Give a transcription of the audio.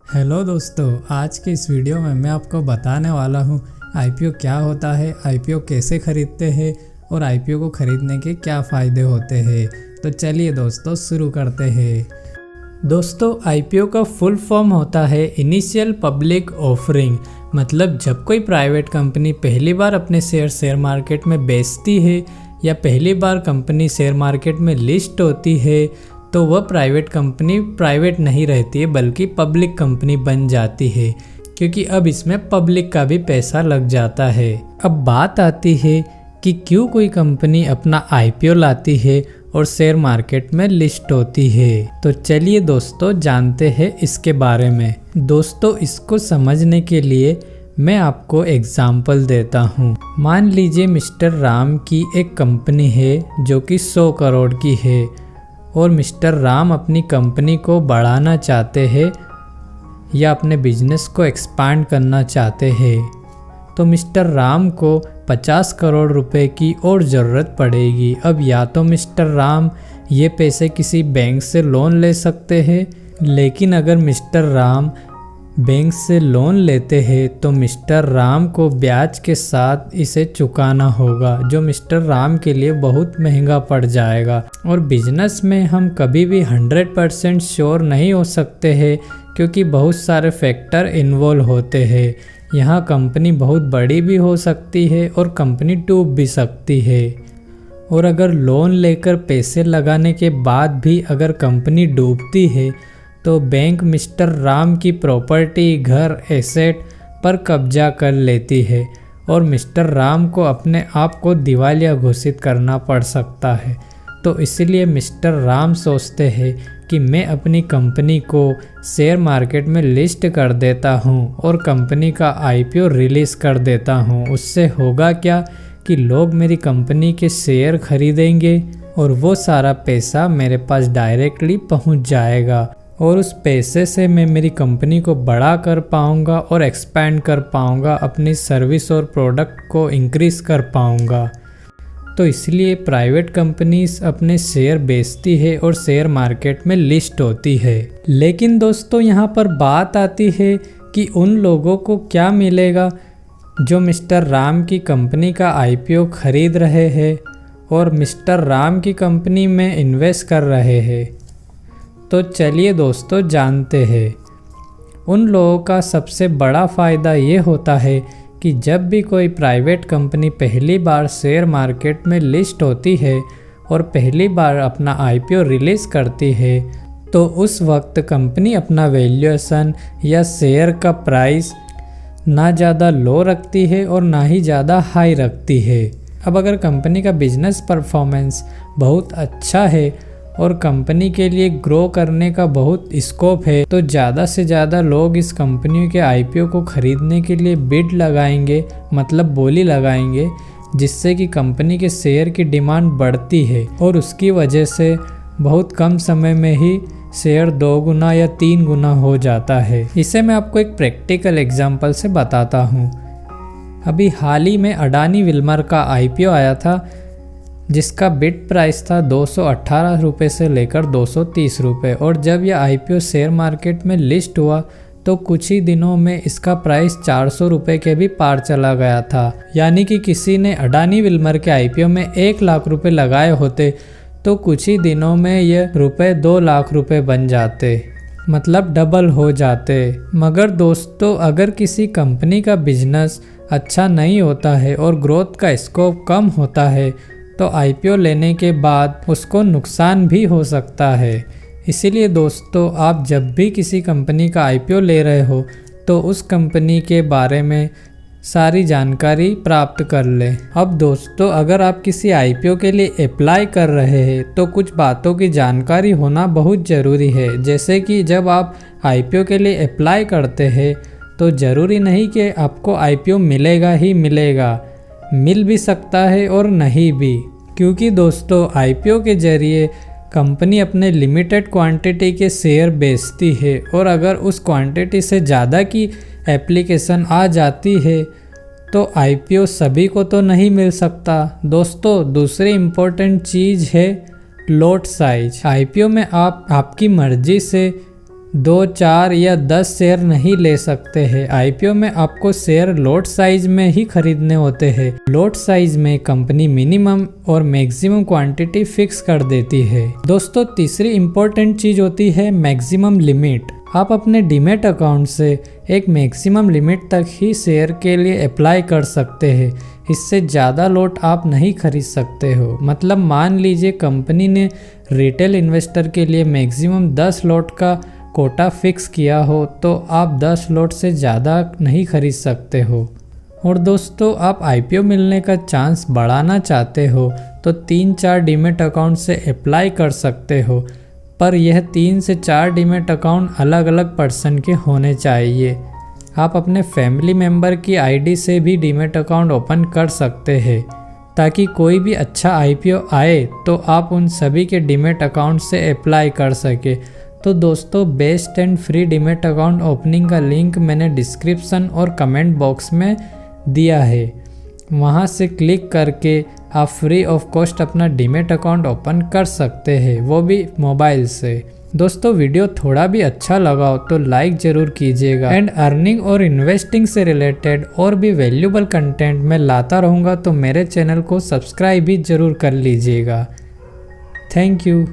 Hello दोस्तों, आज के इस वीडियो में मैं आपको बताने वाला हूँ आईपीओ क्या होता है, आईपीओ कैसे खरीदते हैं और आईपीओ को खरीदने के क्या फ़ायदे होते हैं। तो चलिए दोस्तों शुरू करते हैं। दोस्तों, आईपीओ का फुल फॉर्म होता है इनिशियल पब्लिक ऑफरिंग। मतलब जब कोई प्राइवेट कंपनी पहली बार अपने शेयर मार्केट में बेचती है या पहली बार कंपनी शेयर मार्केट में लिस्ट होती है तो वह प्राइवेट कंपनी प्राइवेट नहीं रहती है बल्कि पब्लिक कंपनी बन जाती है, क्योंकि अब इसमें पब्लिक का भी पैसा लग जाता है। अब बात आती है कि क्यों कोई कंपनी अपना आईपीओ लाती है और शेयर मार्केट में लिस्ट होती है। तो चलिए दोस्तों जानते हैं इसके बारे में। दोस्तों, इसको समझने के लिए मैं आपको एग्जाम्पल देता हूँ। मान लीजिए मिस्टर राम की एक कंपनी है जो कि 100 करोड़ की है और मिस्टर राम अपनी कंपनी को बढ़ाना चाहते हैं या अपने बिजनेस को एक्सपांड करना चाहते हैं, तो मिस्टर राम को 50 करोड़ रुपए की और ज़रूरत पड़ेगी। अब या तो मिस्टर राम ये पैसे किसी बैंक से लोन ले सकते हैं, लेकिन अगर मिस्टर राम बैंक से लोन लेते हैं तो मिस्टर राम को ब्याज के साथ इसे चुकाना होगा, जो मिस्टर राम के लिए बहुत महंगा पड़ जाएगा। और बिजनेस में हम कभी भी 100% श्योर नहीं हो सकते हैं, क्योंकि बहुत सारे फैक्टर इन्वॉल्व होते हैं। यहाँ कंपनी बहुत बड़ी भी हो सकती है और कंपनी डूब भी सकती है। और अगर लोन लेकर पैसे लगाने के बाद भी अगर कंपनी डूबती है तो बैंक मिस्टर राम की प्रॉपर्टी, घर, एसेट पर कब्जा कर लेती है और मिस्टर राम को अपने आप को दिवालिया घोषित करना पड़ सकता है। तो इसलिए मिस्टर राम सोचते हैं कि मैं अपनी कंपनी को शेयर मार्केट में लिस्ट कर देता हूं और कंपनी का आईपीओ रिलीज़ कर देता हूं। उससे होगा क्या कि लोग मेरी कंपनी के शेयर खरीदेंगे और वो सारा पैसा मेरे पास डायरेक्टली पहुंच जाएगा और उस पैसे से मैं मेरी कंपनी को बड़ा कर पाऊंगा और एक्सपैंड कर पाऊंगा, अपनी सर्विस और प्रोडक्ट को इंक्रीज़ कर पाऊंगा। तो इसलिए प्राइवेट कंपनीज अपने शेयर बेचती है और शेयर मार्केट में लिस्ट होती है। लेकिन दोस्तों, यहाँ पर बात आती है कि उन लोगों को क्या मिलेगा जो मिस्टर राम की कंपनी का आईपीओ खरीद रहे हैं और मिस्टर राम की कंपनी में इन्वेस्ट कर रहे हैं। तो चलिए दोस्तों जानते हैं। उन लोगों का सबसे बड़ा फ़ायदा ये होता है कि जब भी कोई प्राइवेट कंपनी पहली बार शेयर मार्केट में लिस्ट होती है और पहली बार अपना आईपीओ रिलीज़ करती है तो उस वक्त कंपनी अपना वैल्यूएशन या शेयर का प्राइस ना ज़्यादा लो रखती है और ना ही ज़्यादा हाई रखती है। अब अगर कंपनी का बिजनेस परफॉर्मेंस बहुत अच्छा है और कंपनी के लिए ग्रो करने का बहुत स्कोप है तो ज़्यादा से ज़्यादा लोग इस कंपनी के आईपीओ को खरीदने के लिए बिड लगाएंगे, मतलब बोली लगाएंगे, जिससे कि कंपनी के शेयर की डिमांड बढ़ती है और उसकी वजह से बहुत कम समय में ही शेयर 2 गुना या 3 गुना हो जाता है। इसे मैं आपको एक प्रैक्टिकल एग्जाम्पल से बताता हूँ। अभी हाल ही में अडानी विल्मर का आईपीओ आया था, जिसका बिड प्राइस था 218 रुपये से लेकर 230 रुपये, और जब यह आईपीओ शेयर मार्केट में लिस्ट हुआ तो कुछ ही दिनों में इसका प्राइस 400 रुपये के भी पार चला गया था। यानी कि किसी ने अडानी विल्मर के आईपीओ में 1 लाख रुपये लगाए होते तो कुछ ही दिनों में यह रुपये 2 लाख रुपये बन जाते, मतलब डबल हो जाते। मगर दोस्तों, अगर किसी कंपनी का बिजनेस अच्छा नहीं होता है और ग्रोथ का स्कोप कम होता है तो आईपीओ लेने के बाद उसको नुकसान भी हो सकता है। इसीलिए दोस्तों, आप जब भी किसी कंपनी का आईपीओ ले रहे हो तो उस कंपनी के बारे में सारी जानकारी प्राप्त कर लें। अब दोस्तों, अगर आप किसी आईपीओ के लिए अप्लाई कर रहे हैं तो कुछ बातों की जानकारी होना बहुत ज़रूरी है। जैसे कि जब आप आईपीओ के लिए अप्लाई करते हैं तो ज़रूरी नहीं कि आपको आईपीओ मिलेगा ही मिलेगा, मिल भी सकता है और नहीं भी, क्योंकि दोस्तों आईपीओ के जरिए कंपनी अपने लिमिटेड क्वांटिटी के शेयर बेचती है और अगर उस क्वांटिटी से ज़्यादा की एप्लीकेशन आ जाती है तो आईपीओ सभी को तो नहीं मिल सकता। दोस्तों, दूसरी इम्पोर्टेंट चीज़ है लॉट साइज। आईपीओ में आप आपकी मर्जी से 2, 4 या 10 शेयर नहीं ले सकते हैं। आईपीओ में आपको शेयर लॉट साइज में ही खरीदने होते हैं। लॉट साइज में कंपनी मिनिमम और मैक्सिमम क्वांटिटी फिक्स कर देती है। दोस्तों तीसरी इम्पोर्टेंट चीज होती है मैक्सिमम लिमिट। आप अपने डीमैट अकाउंट से एक मैक्सिमम लिमिट तक ही शेयर के लिए अप्लाई कर सकते हैं। इससे ज़्यादा लॉट आप नहीं खरीद सकते हो। मतलब मान लीजिए कंपनी ने रिटेल इन्वेस्टर के लिए मैक्सिमम 10 लॉट का कोटा फिक्स किया हो तो आप 10 लॉट से ज़्यादा नहीं खरीद सकते हो। और दोस्तों आप आईपीओ मिलने का चांस बढ़ाना चाहते हो तो 3-4 डीमैट अकाउंट से अप्लाई कर सकते हो, पर यह 3 से 4 डीमैट अकाउंट अलग अलग पर्सन के होने चाहिए। आप अपने फैमिली मेम्बर की आईडी से भी डीमैट अकाउंट ओपन कर सकते हैं ताकि कोई भी अच्छा आईपीओ आए तो आप उन सभी के डीमैट अकाउंट से अप्लाई कर सके। तो दोस्तों best and free demat account opening का लिंक मैंने डिस्क्रिप्शन और कमेंट बॉक्स में दिया है। वहां से क्लिक करके आप फ्री ऑफ कॉस्ट अपना डीमैट अकाउंट ओपन कर सकते हैं, वो भी मोबाइल से। दोस्तों वीडियो थोड़ा भी अच्छा लगा हो तो लाइक ज़रूर कीजिएगा। एंड अर्निंग और इन्वेस्टिंग से रिलेटेड और भी वैल्यूबल कंटेंट मैं लाता रहूँगा तो मेरे चैनल को सब्सक्राइब भी ज़रूर कर लीजिएगा। Thank you.